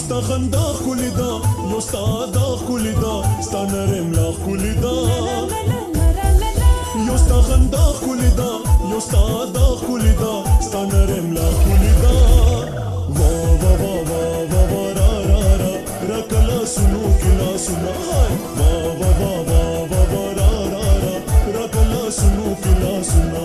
ستا خندا ښکلې ده یو ستا ادا ښکلې ده ستا نرم لا ښکلې ده یو ستا خندا ښکلې ده یو ستا ادا ښکلې ده ستا نرم لا ښکلې ده وا وا وا وا وا وا را را را را کله سنو کې لاسونه وا وا وا وا وا وا را را را را کله سنو کې لاسونه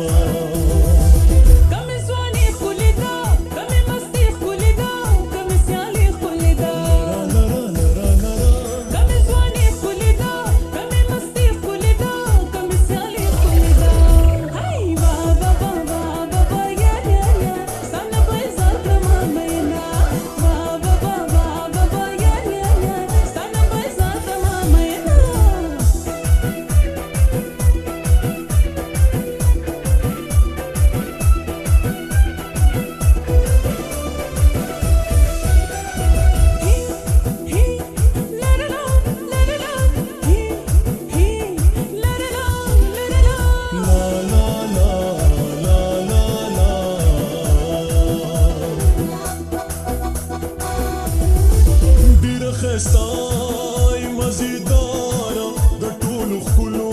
خستای مزیدارا د ټولو ښکلو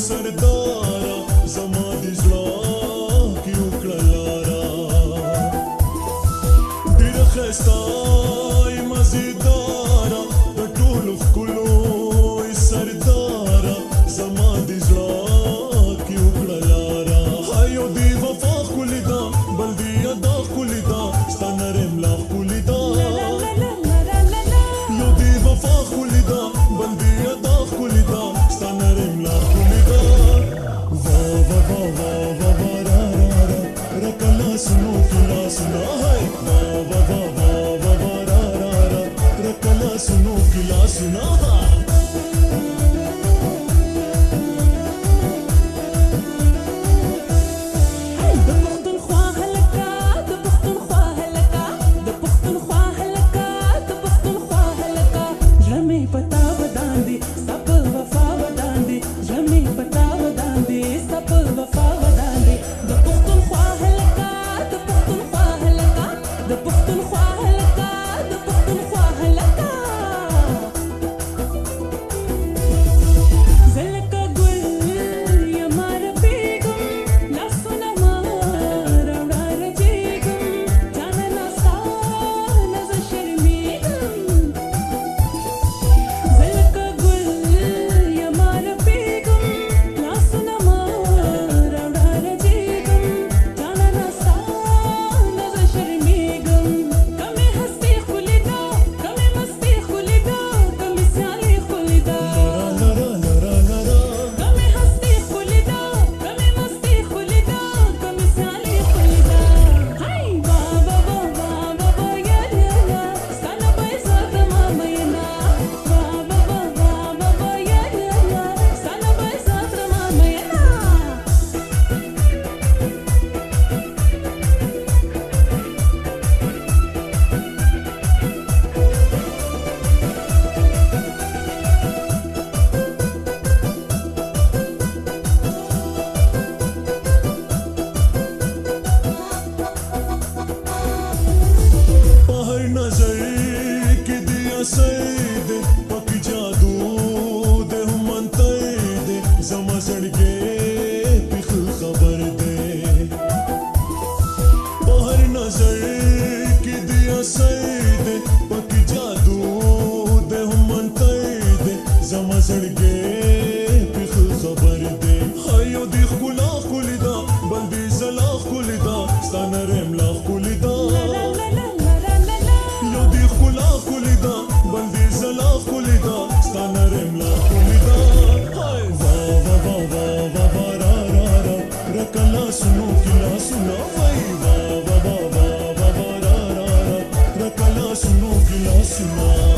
سردارا زما د زړه کې وکړه لاره ډېره خستای مزیدارا د ټولو ښکلو سردارا زما د زړه کې وکړه لاره یو دی وفا ښکلې ده بل دی ادا ښکلې ده ستا نرم لا ښکلې ده وفا ښکلې ده بل دې ادا ښکلې ده ستا نرم لا ښکلې ده وا وا وا وا وا وا را را را را کله سنو کې لاسونه وا وا وا وا وا وا را را را را کله سنو کې لاسونه سیده پکی جادو ده هم منطقه ده زما زړګي پیخ خبر ده بهر نظر کې دیا سیده پکی جادو ده هم منطقه ده زما زړګي پیخ خبر ده هيو دی خلا خلدا بل دی زلا خلدا ستنرم لا خلدا یو دی خلا خلدا بل دی زلا خلدا ستنرم لا خلدا وا وا وا وا وا وا را را را را کلا سنو کلا سنا وا وا وا وا وا وا را را را را کلا سنو کلا سنا